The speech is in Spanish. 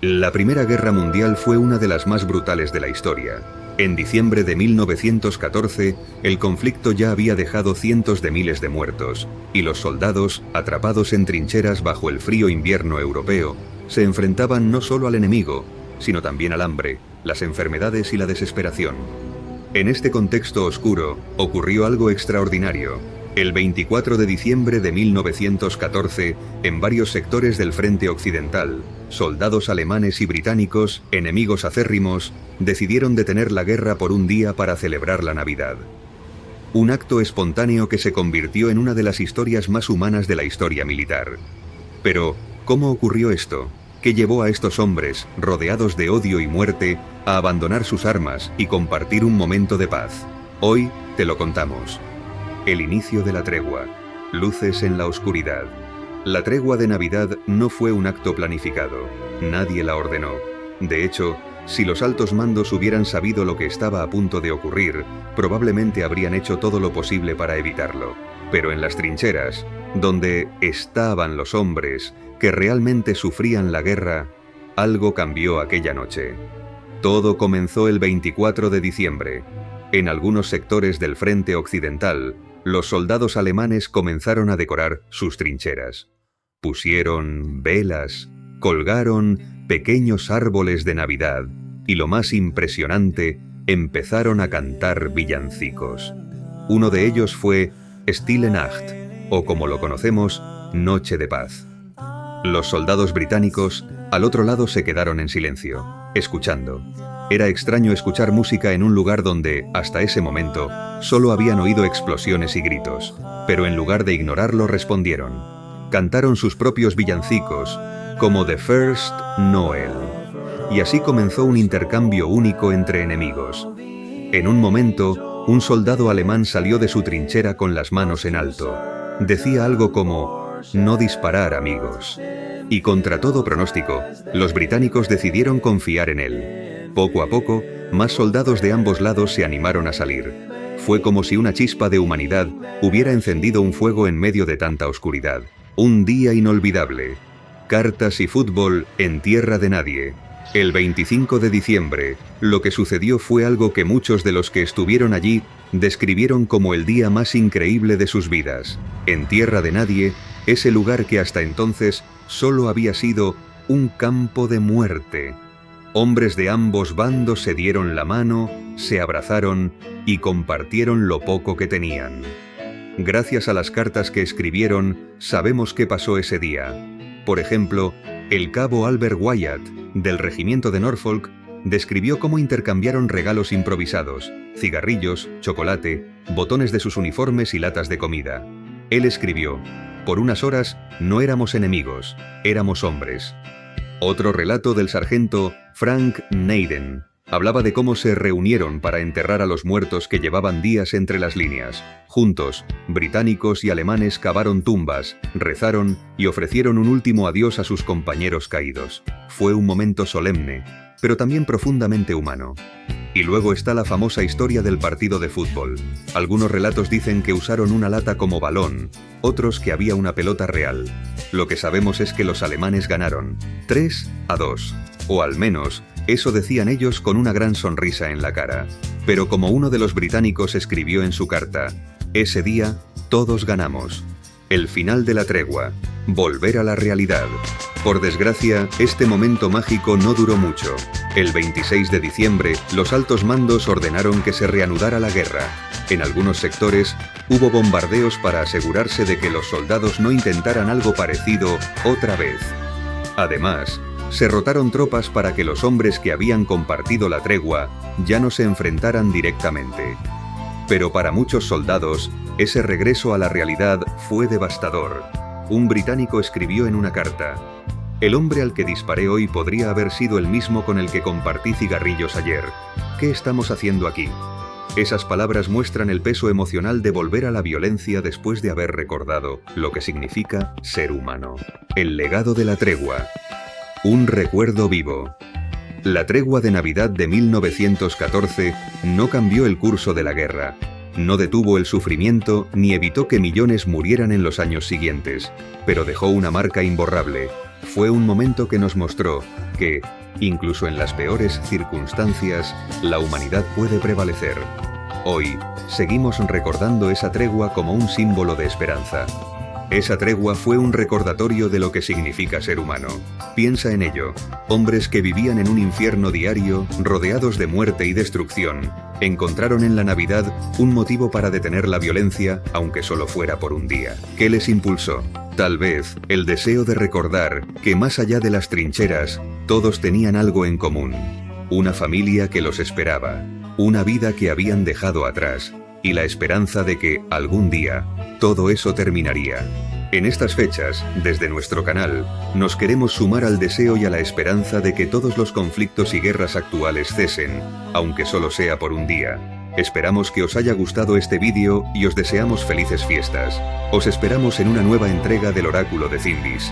La Primera Guerra Mundial fue una de las más brutales de la historia. En diciembre de 1914, el conflicto ya había dejado cientos de miles de muertos, y los soldados, atrapados en trincheras bajo el frío invierno europeo, se enfrentaban no solo al enemigo, sino también al hambre, las enfermedades y la desesperación. En este contexto oscuro, ocurrió algo extraordinario. El 24 de diciembre de 1914, en varios sectores del frente occidental, soldados alemanes y británicos, enemigos acérrimos, decidieron detener la guerra por un día para celebrar la Navidad. Un acto espontáneo que se convirtió en una de las historias más humanas de la historia militar. Pero, ¿cómo ocurrió esto? ¿Qué llevó a estos hombres, rodeados de odio y muerte, a abandonar sus armas y compartir un momento de paz? Hoy te lo contamos. El inicio de la tregua. Luces en la oscuridad. La tregua de Navidad no fue un acto planificado. Nadie la ordenó. De hecho, si los altos mandos hubieran sabido lo que estaba a punto de ocurrir, probablemente habrían hecho todo lo posible para evitarlo. Pero en las trincheras, donde estaban los hombres que realmente sufrían la guerra, algo cambió aquella noche. Todo comenzó el 24 de diciembre. En algunos sectores del frente occidental, los soldados alemanes comenzaron a decorar sus trincheras. Pusieron velas, colgaron pequeños árboles de Navidad y, lo más impresionante, empezaron a cantar villancicos. Uno de ellos fue Stille Nacht, o como lo conocemos, Noche de Paz. Los soldados británicos al otro lado se quedaron en silencio, escuchando. Era extraño escuchar música en un lugar donde, hasta ese momento, solo habían oído explosiones y gritos, pero en lugar de ignorarlo respondieron. Cantaron sus propios villancicos, como The First Noel. Y así comenzó un intercambio único entre enemigos. En un momento, un soldado alemán salió de su trinchera con las manos en alto. Decía algo como, «No disparar, amigos». Y contra todo pronóstico, los británicos decidieron confiar en él. Poco a poco, más soldados de ambos lados se animaron a salir. Fue como si una chispa de humanidad hubiera encendido un fuego en medio de tanta oscuridad. Un día inolvidable. Cartas y fútbol en tierra de nadie. El 25 de diciembre, lo que sucedió fue algo que muchos de los que estuvieron allí describieron como el día más increíble de sus vidas. En tierra de nadie, ese lugar que hasta entonces solo había sido un campo de muerte. Hombres de ambos bandos se dieron la mano, se abrazaron y compartieron lo poco que tenían. Gracias a las cartas que escribieron, sabemos qué pasó ese día. Por ejemplo, el cabo Albert Wyatt, del regimiento de Norfolk, describió cómo intercambiaron regalos improvisados, cigarrillos, chocolate, botones de sus uniformes y latas de comida. Él escribió, «Por unas horas no éramos enemigos, éramos hombres». Otro relato del sargento Frank Naden hablaba de cómo se reunieron para enterrar a los muertos que llevaban días entre las líneas. Juntos, británicos y alemanes cavaron tumbas, rezaron y ofrecieron un último adiós a sus compañeros caídos. Fue un momento solemne, pero también profundamente humano. Y luego está la famosa historia del partido de fútbol. Algunos relatos dicen que usaron una lata como balón, otros que había una pelota real. Lo que sabemos es que los alemanes ganaron 3-2, o al menos eso decían ellos con una gran sonrisa en la cara. Pero como uno de los británicos escribió en su carta, ese día todos ganamos. El final de la tregua, volver a la realidad. Por desgracia, este momento mágico no duró mucho. El 26 de diciembre, los altos mandos ordenaron que se reanudara la guerra. En algunos sectores, hubo bombardeos para asegurarse de que los soldados no intentaran algo parecido otra vez. Además, se rotaron tropas para que los hombres que habían compartido la tregua ya no se enfrentaran directamente. Pero para muchos soldados, ese regreso a la realidad fue devastador. Un británico escribió en una carta, «El hombre al que disparé hoy podría haber sido el mismo con el que compartí cigarrillos ayer. ¿Qué estamos haciendo aquí?». Esas palabras muestran el peso emocional de volver a la violencia después de haber recordado lo que significa ser humano. El legado de la tregua. Un recuerdo vivo. La tregua de Navidad de 1914 no cambió el curso de la guerra, no detuvo el sufrimiento ni evitó que millones murieran en los años siguientes, pero dejó una marca imborrable, Fue un momento que nos mostró que, incluso en las peores circunstancias, la humanidad puede prevalecer. Hoy, seguimos recordando esa tregua como un símbolo de esperanza. Esa tregua fue un recordatorio de lo que significa ser humano. Piensa en ello. Hombres que vivían en un infierno diario, rodeados de muerte y destrucción, encontraron en la Navidad un motivo para detener la violencia, aunque solo fuera por un día. ¿Qué les impulsó? Tal vez el deseo de recordar que más allá de las trincheras, todos tenían algo en común. Una familia que los esperaba, una vida que habían dejado atrás, y la esperanza de que, algún día, todo eso terminaría. En estas fechas, desde nuestro canal, nos queremos sumar al deseo y a la esperanza de que todos los conflictos y guerras actuales cesen, aunque solo sea por un día. Esperamos que os haya gustado este vídeo y os deseamos felices fiestas. Os esperamos en una nueva entrega del Oráculo de Cindis.